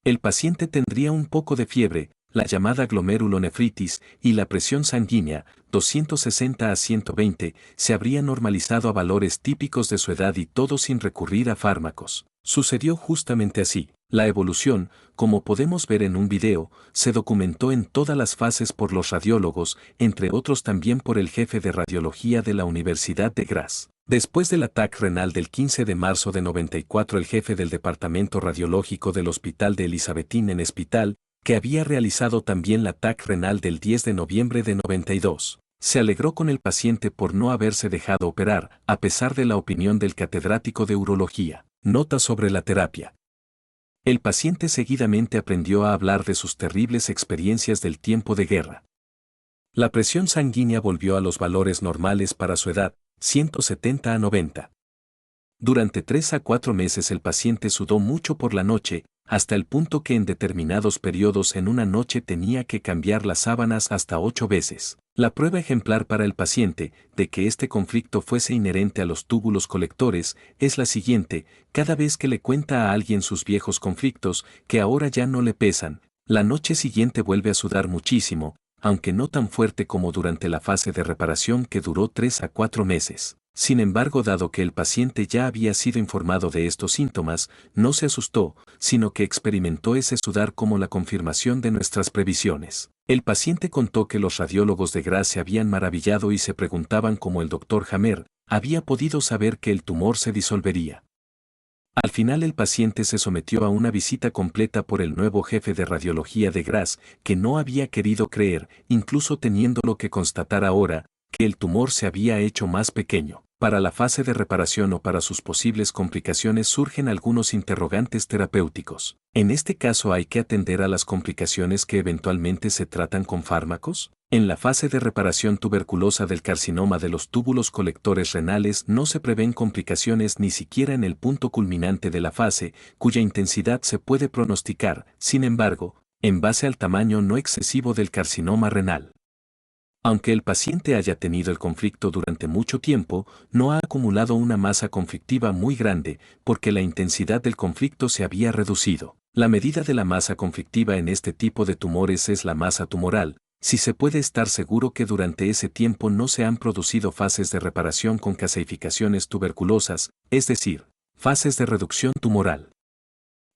El paciente tendría un poco de fiebre, la llamada glomerulonefritis, y la presión sanguínea, 260 a 120, se habría normalizado a valores típicos de su edad y todo sin recurrir a fármacos. Sucedió justamente así. La evolución, como podemos ver en un video, se documentó en todas las fases por los radiólogos, entre otros también por el jefe de radiología de la Universidad de Graz. Después del ataque renal del 15 de marzo de 94, el jefe del departamento radiológico del Hospital de Elisabethine en Hospital, que había realizado también el ataque renal del 10 de noviembre de 92, se alegró con el paciente por no haberse dejado operar, a pesar de la opinión del catedrático de urología. Nota sobre la terapia. El paciente seguidamente aprendió a hablar de sus terribles experiencias del tiempo de guerra. La presión sanguínea volvió a los valores normales para su edad, 170 a 90. Durante 3 a 4 meses el paciente sudó mucho por la noche, hasta el punto que en determinados periodos en una noche tenía que cambiar las sábanas hasta 8 veces. La prueba ejemplar para el paciente de que este conflicto fuese inherente a los túbulos colectores es la siguiente: cada vez que le cuenta a alguien sus viejos conflictos, que ahora ya no le pesan, la noche siguiente vuelve a sudar muchísimo, aunque no tan fuerte como durante la fase de reparación que duró 3 a 4 meses. Sin embargo, dado que el paciente ya había sido informado de estos síntomas, no se asustó, sino que experimentó ese sudar como la confirmación de nuestras previsiones. El paciente contó que los radiólogos de Graz se habían maravillado y se preguntaban cómo el doctor Hammer había podido saber que el tumor se disolvería. Al final el paciente se sometió a una visita completa por el nuevo jefe de radiología de Graz, que no había querido creer, incluso teniéndolo que constatar ahora, que el tumor se había hecho más pequeño. Para la fase de reparación o para sus posibles complicaciones surgen algunos interrogantes terapéuticos. ¿En este caso hay que atender a las complicaciones que eventualmente se tratan con fármacos? En la fase de reparación tuberculosa del carcinoma de los túbulos colectores renales no se prevén complicaciones ni siquiera en el punto culminante de la fase, cuya intensidad se puede pronosticar, sin embargo, en base al tamaño no excesivo del carcinoma renal. Aunque el paciente haya tenido el conflicto durante mucho tiempo, no ha acumulado una masa conflictiva muy grande, porque la intensidad del conflicto se había reducido. La medida de la masa conflictiva en este tipo de tumores es la masa tumoral, si se puede estar seguro que durante ese tiempo no se han producido fases de reparación con calcificaciones tuberculosas, es decir, fases de reducción tumoral.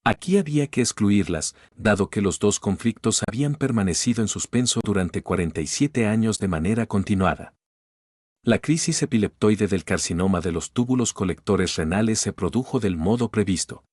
Aquí había que excluirlas, dado que los dos conflictos habían permanecido en suspenso durante 47 años de manera continuada. La crisis epileptoide del carcinoma de los túbulos colectores renales se produjo del modo previsto.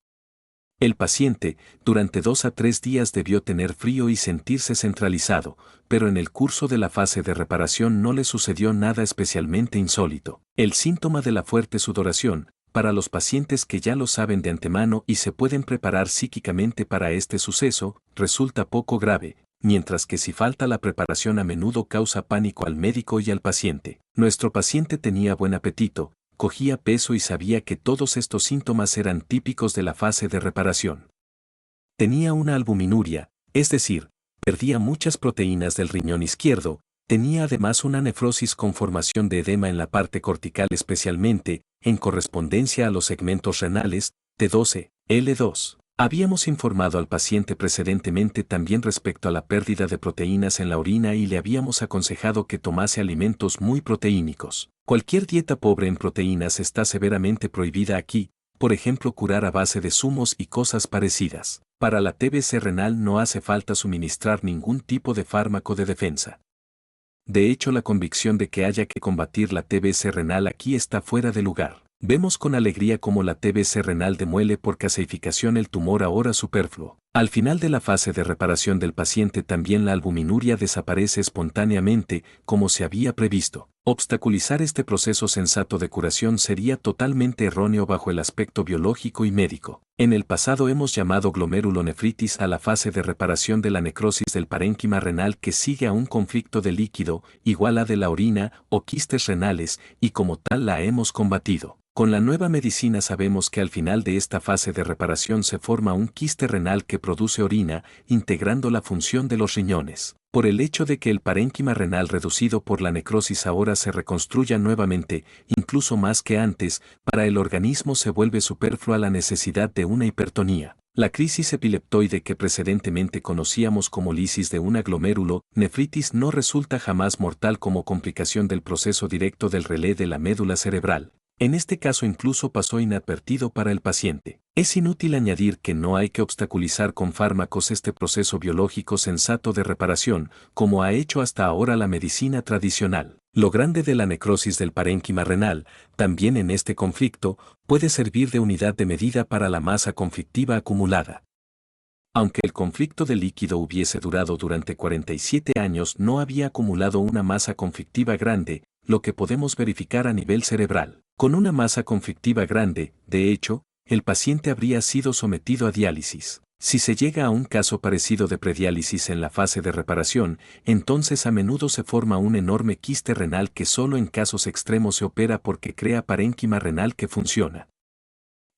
El paciente, durante 2 a 3 días debió tener frío y sentirse centralizado, pero en el curso de la fase de reparación no le sucedió nada especialmente insólito. El síntoma de la fuerte sudoración, para los pacientes que ya lo saben de antemano y se pueden preparar psíquicamente para este suceso, resulta poco grave, mientras que si falta la preparación a menudo causa pánico al médico y al paciente. Nuestro paciente tenía buen apetito, cogía peso y sabía que todos estos síntomas eran típicos de la fase de reparación. Tenía una albuminuria, es decir, perdía muchas proteínas del riñón izquierdo, tenía además una nefrosis con formación de edema en la parte cortical, especialmente en correspondencia a los segmentos renales, T12, L2. Habíamos informado al paciente precedentemente también respecto a la pérdida de proteínas en la orina y le habíamos aconsejado que tomase alimentos muy proteínicos. Cualquier dieta pobre en proteínas está severamente prohibida aquí, por ejemplo curar a base de zumos y cosas parecidas. Para la TBC renal no hace falta suministrar ningún tipo de fármaco de defensa. De hecho, la convicción de que haya que combatir la TBC renal aquí está fuera de lugar. Vemos con alegría cómo la TBC renal demuele por caseificación el tumor ahora superfluo. Al final de la fase de reparación del paciente también la albuminuria desaparece espontáneamente, como se había previsto. Obstaculizar este proceso sensato de curación sería totalmente erróneo bajo el aspecto biológico y médico. En el pasado hemos llamado glomerulonefritis a la fase de reparación de la necrosis del parénquima renal que sigue a un conflicto de líquido, igual a de la orina o quistes renales, y como tal la hemos combatido. Con la nueva medicina sabemos que al final de esta fase de reparación se forma un quiste renal que produce orina, integrando la función de los riñones. Por el hecho de que el parénquima renal reducido por la necrosis ahora se reconstruya nuevamente, incluso más que antes, para el organismo se vuelve superflua la necesidad de una hipertonía. La crisis epileptoide que precedentemente conocíamos como lisis de un glomérulo, nefritis no resulta jamás mortal como complicación del proceso directo del relé de la médula cerebral. En este caso incluso pasó inadvertido para el paciente. Es inútil añadir que no hay que obstaculizar con fármacos este proceso biológico sensato de reparación, como ha hecho hasta ahora la medicina tradicional. Lo grande de la necrosis del parénquima renal, también en este conflicto, puede servir de unidad de medida para la masa conflictiva acumulada. Aunque el conflicto de líquido hubiese durado durante 47 años, no había acumulado una masa conflictiva grande, lo que podemos verificar a nivel cerebral. Con una masa conflictiva grande, de hecho, el paciente habría sido sometido a diálisis. Si se llega a un caso parecido de prediálisis en la fase de reparación, entonces a menudo se forma un enorme quiste renal que solo en casos extremos se opera porque crea parénquima renal que funciona.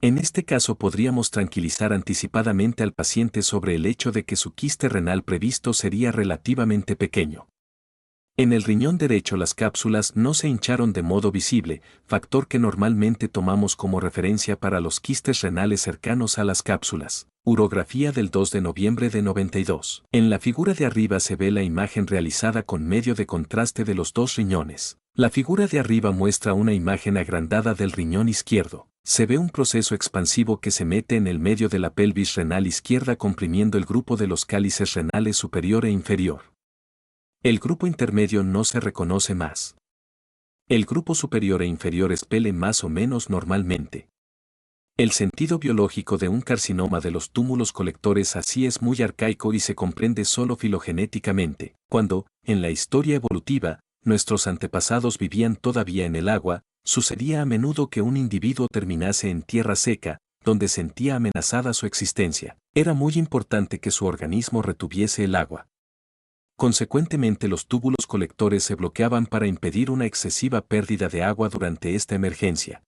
En este caso podríamos tranquilizar anticipadamente al paciente sobre el hecho de que su quiste renal previsto sería relativamente pequeño. En el riñón derecho las cápsulas no se hincharon de modo visible, factor que normalmente tomamos como referencia para los quistes renales cercanos a las cápsulas. Urografía del 2 de noviembre de 92. En la figura de arriba se ve la imagen realizada con medio de contraste de los dos riñones. La figura de arriba muestra una imagen agrandada del riñón izquierdo. Se ve un proceso expansivo que se mete en el medio de la pelvis renal izquierda comprimiendo el grupo de los cálices renales superior e inferior. El grupo intermedio no se reconoce más. El grupo superior e inferior expele más o menos normalmente. El sentido biológico de un carcinoma de los túmulos colectores así es muy arcaico y se comprende solo filogenéticamente, cuando, en la historia evolutiva, nuestros antepasados vivían todavía en el agua, sucedía a menudo que un individuo terminase en tierra seca, donde sentía amenazada su existencia. Era muy importante que su organismo retuviese el agua. Consecuentemente los túbulos colectores se bloqueaban para impedir una excesiva pérdida de agua durante esta emergencia.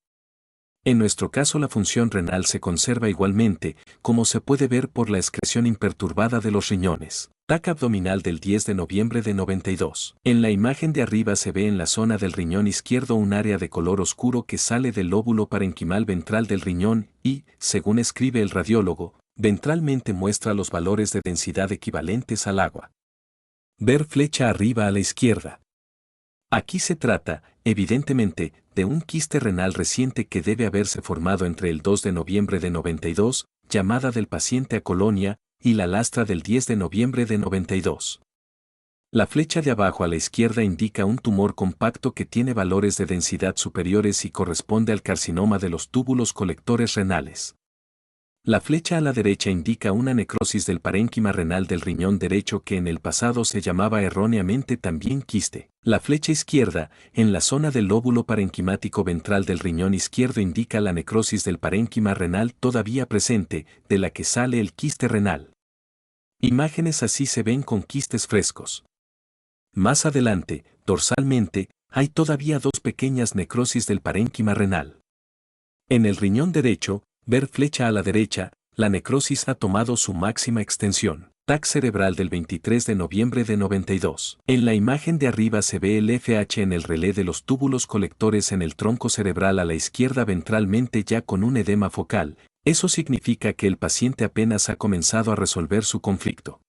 En nuestro caso la función renal se conserva igualmente, como se puede ver por la excreción imperturbada de los riñones. TAC abdominal del 10 de noviembre de 92. En la imagen de arriba se ve en la zona del riñón izquierdo un área de color oscuro que sale del lóbulo parenquimal ventral del riñón y, según escribe el radiólogo, ventralmente muestra los valores de densidad equivalentes al agua. Ver flecha arriba a la izquierda. Aquí se trata, evidentemente, de un quiste renal reciente que debe haberse formado entre el 2 de noviembre de 92, llamada del paciente a colonia, y la lastra del 10 de noviembre de 92. La flecha de abajo a la izquierda indica un tumor compacto que tiene valores de densidad superiores y corresponde al carcinoma de los túbulos colectores renales. La flecha a la derecha indica una necrosis del parénquima renal del riñón derecho que en el pasado se llamaba erróneamente también quiste. La flecha izquierda, en la zona del lóbulo parenquimático ventral del riñón izquierdo indica la necrosis del parénquima renal todavía presente, de la que sale el quiste renal. Imágenes así se ven con quistes frescos. Más adelante, dorsalmente, hay todavía dos pequeñas necrosis del parénquima renal. En el riñón derecho, ver flecha a la derecha, la necrosis ha tomado su máxima extensión. TAC cerebral del 23 de noviembre de 92. En la imagen de arriba se ve el FH en el relé de los túbulos colectores en el tronco cerebral a la izquierda ventralmente ya con un edema focal. Eso significa que el paciente apenas ha comenzado a resolver su conflicto.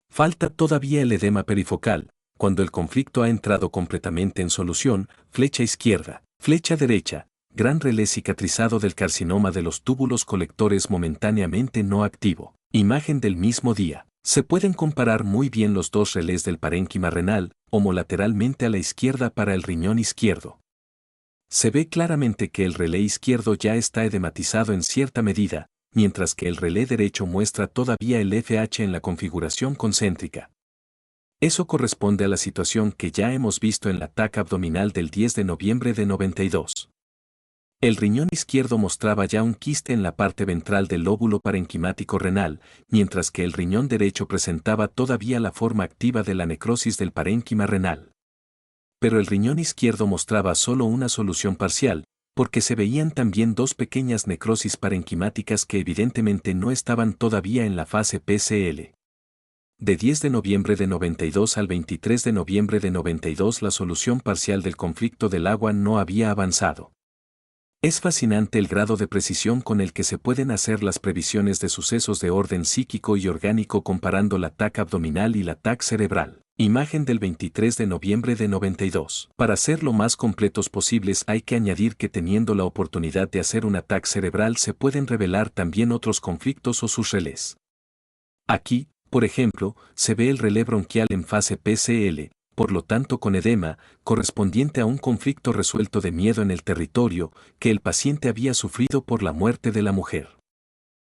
Falta todavía el edema perifocal. Cuando el conflicto ha entrado completamente en solución, flecha izquierda, flecha derecha, gran relé cicatrizado del carcinoma de los túbulos colectores momentáneamente no activo. Imagen del mismo día. Se pueden comparar muy bien los dos relés del parénquima renal, homolateralmente a la izquierda para el riñón izquierdo. Se ve claramente que el relé izquierdo ya está edematizado en cierta medida, mientras que el relé derecho muestra todavía el FH en la configuración concéntrica. Eso corresponde a la situación que ya hemos visto en la TAC abdominal del 10 de noviembre de 92. El riñón izquierdo mostraba ya un quiste en la parte ventral del lóbulo parenquimático renal, mientras que el riñón derecho presentaba todavía la forma activa de la necrosis del parénquima renal. Pero el riñón izquierdo mostraba solo una solución parcial, porque se veían también dos pequeñas necrosis parenquimáticas que evidentemente no estaban todavía en la fase PCL. De 10 de noviembre de 92 al 23 de noviembre de 92 la solución parcial del conflicto del agua no había avanzado. Es fascinante el grado de precisión con el que se pueden hacer las previsiones de sucesos de orden psíquico y orgánico comparando la TAC abdominal y la TAC cerebral. Imagen del 23 de noviembre de 92. Para ser lo más completos posibles hay que añadir que teniendo la oportunidad de hacer una TAC cerebral se pueden revelar también otros conflictos o sus relés. Aquí, por ejemplo, se ve el relé bronquial en fase PCL, por lo tanto con edema, correspondiente a un conflicto resuelto de miedo en el territorio que el paciente había sufrido por la muerte de la mujer.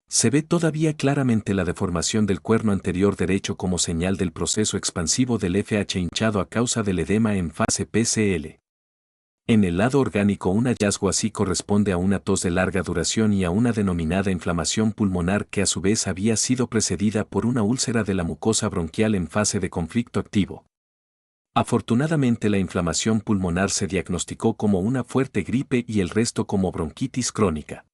Se ve todavía claramente la deformación del cuerno anterior derecho como señal del proceso expansivo del FH hinchado a causa del edema en fase PCL. En el lado orgánico un hallazgo así corresponde a una tos de larga duración y a una denominada inflamación pulmonar que a su vez había sido precedida por una úlcera de la mucosa bronquial en fase de conflicto activo. Afortunadamente la inflamación pulmonar se diagnosticó como una fuerte gripe y el resto como bronquitis crónica.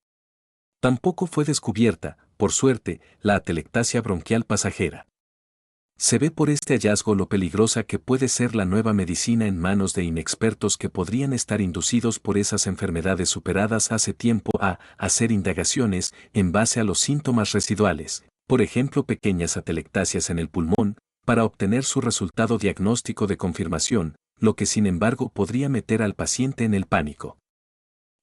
Tampoco fue descubierta, por suerte, la atelectasia bronquial pasajera. Se ve por este hallazgo lo peligrosa que puede ser la nueva medicina en manos de inexpertos que podrían estar inducidos por esas enfermedades superadas hace tiempo a hacer indagaciones en base a los síntomas residuales, por ejemplo pequeñas atelectasias en el pulmón, para obtener su resultado diagnóstico de confirmación, lo que sin embargo podría meter al paciente en el pánico.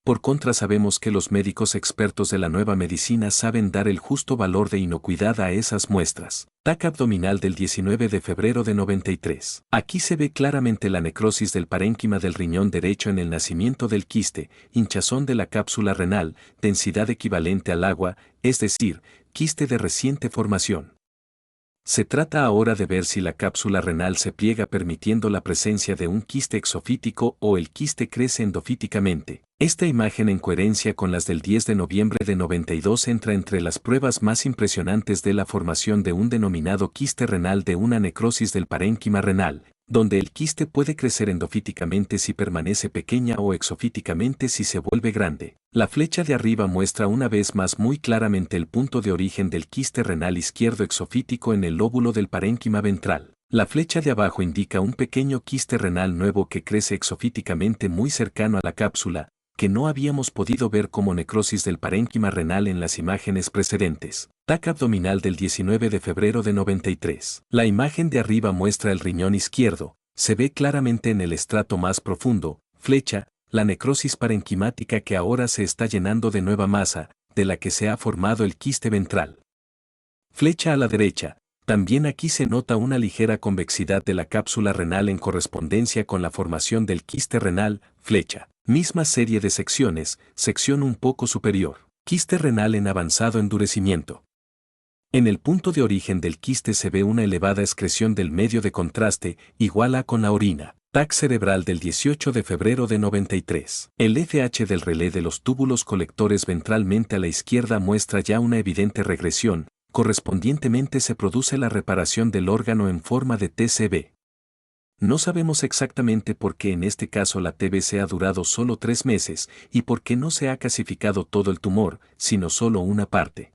Por contra sabemos que los médicos expertos de la nueva medicina saben dar el justo valor de inocuidad a esas muestras. TAC abdominal del 19 de febrero de 93. Aquí se ve claramente la necrosis del parénquima del riñón derecho en el nacimiento del quiste, hinchazón de la cápsula renal, densidad equivalente al agua, es decir, quiste de reciente formación. Se trata ahora de ver si la cápsula renal se pliega permitiendo la presencia de un quiste exofítico o el quiste crece endofíticamente. Esta imagen en coherencia con las del 10 de noviembre de 92 entra entre las pruebas más impresionantes de la formación de un denominado quiste renal de una necrosis del parénquima renal, donde el quiste puede crecer endofíticamente si permanece pequeña o exofíticamente si se vuelve grande. La flecha de arriba muestra una vez más muy claramente el punto de origen del quiste renal izquierdo exofítico en el lóbulo del parénquima ventral. La flecha de abajo indica un pequeño quiste renal nuevo que crece exofíticamente muy cercano a la cápsula, que no habíamos podido ver como necrosis del parénquima renal en las imágenes precedentes. TAC abdominal del 19 de febrero de 93. La imagen de arriba muestra el riñón izquierdo, se ve claramente en el estrato más profundo, flecha, la necrosis parenquimática que ahora se está llenando de nueva masa, de la que se ha formado el quiste ventral. Flecha a la derecha. También aquí se nota una ligera convexidad de la cápsula renal en correspondencia con la formación del quiste renal, flecha. Misma serie de secciones, sección un poco superior. Quiste renal en avanzado endurecimiento. En el punto de origen del quiste se ve una elevada excreción del medio de contraste, igual a con la orina. TAC cerebral del 18 de febrero de 93. El FH del relé de los túbulos colectores ventralmente a la izquierda muestra ya una evidente regresión, correspondientemente se produce la reparación del órgano en forma de TCB. No sabemos exactamente por qué en este caso la TBC ha durado solo 3 meses y por qué no se ha casificado todo el tumor, sino solo una parte.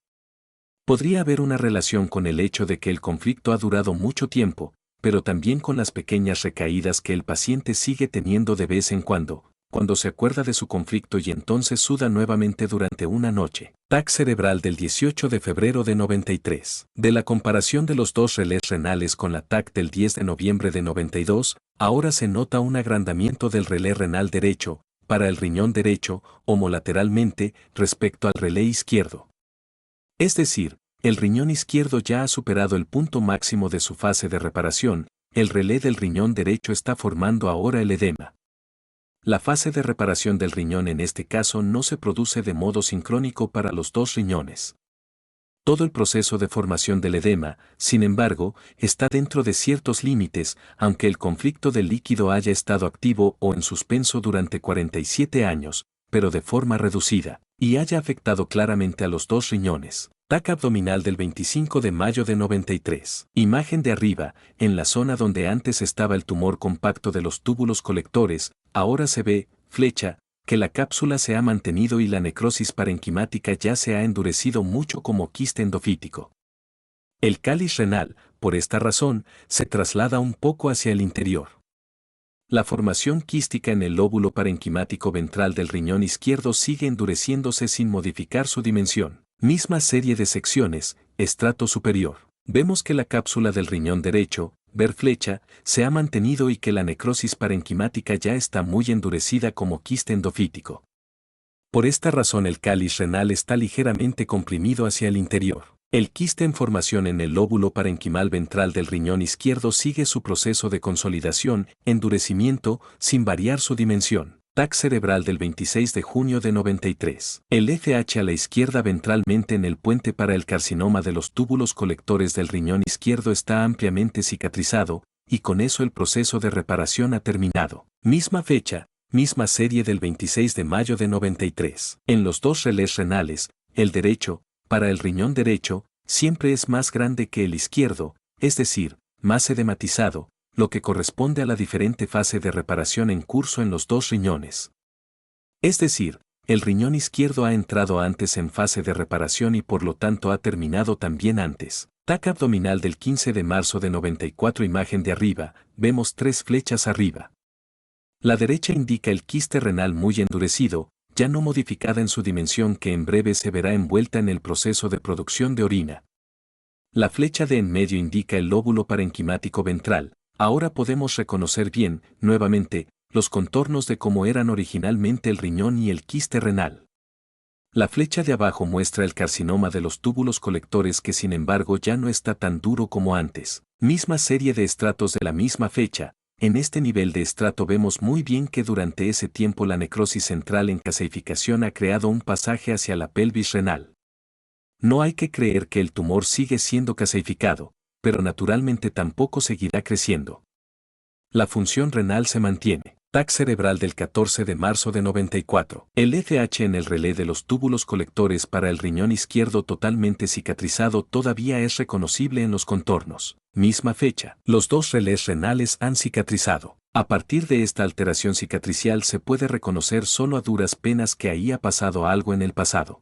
Podría haber una relación con el hecho de que el conflicto ha durado mucho tiempo, pero también con las pequeñas recaídas que el paciente sigue teniendo de vez en cuando se acuerda de su conflicto y entonces suda nuevamente durante una noche. TAC cerebral del 18 de febrero de 93. De la comparación de los dos relés renales con la TAC del 10 de noviembre de 92, ahora se nota un agrandamiento del relé renal derecho, para el riñón derecho, homolateralmente, respecto al relé izquierdo. Es decir, el riñón izquierdo ya ha superado el punto máximo de su fase de reparación, el relé del riñón derecho está formando ahora el edema. La fase de reparación del riñón en este caso no se produce de modo sincrónico para los dos riñones. todo el proceso de formación del edema, sin embargo, está dentro de ciertos límites, aunque el conflicto del líquido haya estado activo o en suspenso durante 47 años, pero de forma reducida, y haya afectado claramente a los dos riñones. TAC abdominal del 25 de mayo de 93. Imagen de arriba, en la zona donde antes estaba el tumor compacto de los túbulos colectores, ahora se ve, flecha, que la cápsula se ha mantenido y la necrosis parenquimática ya se ha endurecido mucho como quiste endofítico. El cáliz renal, por esta razón, se traslada un poco hacia el interior. La formación quística en el lóbulo parenquimático ventral del riñón izquierdo sigue endureciéndose sin modificar su dimensión. Misma serie de secciones, estrato superior. Vemos que la cápsula del riñón derecho, ver flecha, se ha mantenido y que la necrosis parenquimática ya está muy endurecida como quiste endofítico. Por esta razón el cáliz renal está ligeramente comprimido hacia el interior. El quiste en formación en el lóbulo parenquimal ventral del riñón izquierdo sigue su proceso de consolidación, endurecimiento, sin variar su dimensión. TAC cerebral del 26 de junio de 93. El FH a la izquierda ventralmente en el puente para el carcinoma de los túbulos colectores del riñón izquierdo está ampliamente cicatrizado, y con eso el proceso de reparación ha terminado. Misma fecha, misma serie del 26 de mayo de 93. En los dos relés renales, el derecho, para el riñón derecho, siempre es más grande que el izquierdo, es decir, más edematizado, lo que corresponde a la diferente fase de reparación en curso en los dos riñones. Es decir, el riñón izquierdo ha entrado antes en fase de reparación y por lo tanto ha terminado también antes. TAC abdominal del 15 de marzo de 94. Imagen de arriba, vemos tres flechas arriba. La derecha indica el quiste renal muy endurecido, ya no modificada en su dimensión que en breve se verá envuelta en el proceso de producción de orina. La flecha de en medio indica el lóbulo parenquimático ventral. Ahora podemos reconocer bien, nuevamente, los contornos de cómo eran originalmente el riñón y el quiste renal. La flecha de abajo muestra el carcinoma de los túbulos colectores que sin embargo ya no está tan duro como antes. Misma serie de estratos de la misma fecha. En este nivel de estrato vemos muy bien que durante ese tiempo la necrosis central en caseificación ha creado un pasaje hacia la pelvis renal. No hay que creer que el tumor sigue siendo caseificado, pero naturalmente tampoco seguirá creciendo. La función renal se mantiene. TAC cerebral del 14 de marzo de 94. El FH en el relé de los túbulos colectores para el riñón izquierdo totalmente cicatrizado todavía es reconocible en los contornos. Misma fecha. Los dos relés renales han cicatrizado. A partir de esta alteración cicatricial se puede reconocer solo a duras penas que ahí ha pasado algo en el pasado.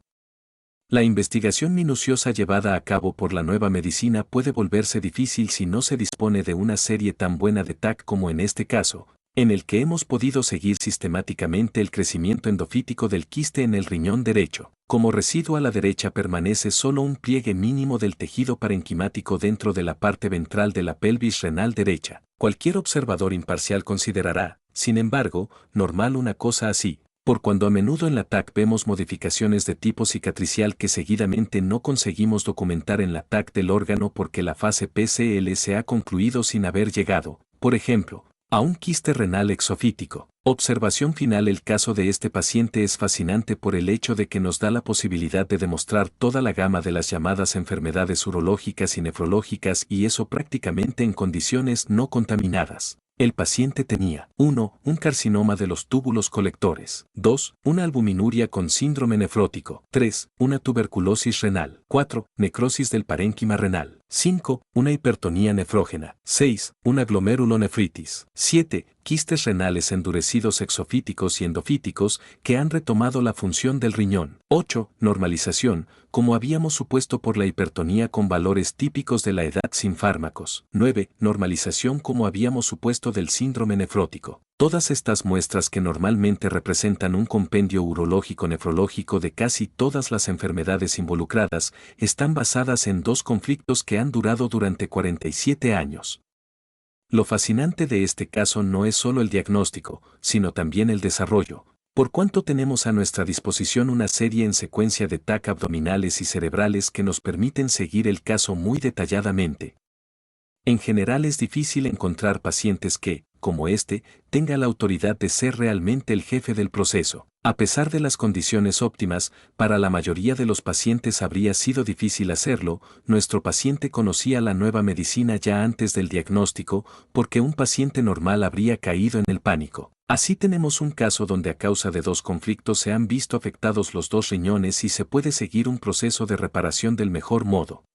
La investigación minuciosa llevada a cabo por la nueva medicina puede volverse difícil si no se dispone de una serie tan buena de TAC como en este caso, en el que hemos podido seguir sistemáticamente el crecimiento endofítico del quiste en el riñón derecho. Como residuo a la derecha permanece solo un pliegue mínimo del tejido parenquimático dentro de la parte ventral de la pelvis renal derecha. Cualquier observador imparcial considerará, sin embargo, normal una cosa así, por cuando a menudo en la TAC vemos modificaciones de tipo cicatricial que seguidamente no conseguimos documentar en la TAC del órgano porque la fase PCL se ha concluido sin haber llegado, por ejemplo, a un quiste renal exofítico. Observación final. El caso de este paciente es fascinante por el hecho de que nos da la posibilidad de demostrar toda la gama de las llamadas enfermedades urológicas y nefrológicas y eso prácticamente en condiciones no contaminadas. El paciente tenía 1. Un carcinoma de los túbulos colectores. 2. Una albuminuria con síndrome nefrótico. 3. Una tuberculosis renal. 4. Necrosis del parénquima renal. 5. Una hipertonía nefrógena. 6. Una glomerulonefritis. 7. Quistes renales endurecidos exofíticos y endofíticos que han retomado la función del riñón. 8. Normalización, como habíamos supuesto por la hipertonía con valores típicos de la edad sin fármacos. 9. Normalización como habíamos supuesto del síndrome nefrótico. Todas estas muestras que normalmente representan un compendio urológico nefrológico de casi todas las enfermedades involucradas, están basadas en dos conflictos que han durado durante 47 años. Lo fascinante de este caso no es solo el diagnóstico, sino también el desarrollo, por cuanto tenemos a nuestra disposición una serie en secuencia de TAC abdominales y cerebrales que nos permiten seguir el caso muy detalladamente. En general es difícil encontrar pacientes que, como este, tenga la autoridad de ser realmente el jefe del proceso. A pesar de las condiciones óptimas, para la mayoría de los pacientes habría sido difícil hacerlo. Nuestro paciente conocía la nueva medicina ya antes del diagnóstico, porque un paciente normal habría caído en el pánico. Así tenemos un caso donde a causa de dos conflictos se han visto afectados los dos riñones y se puede seguir un proceso de reparación del mejor modo.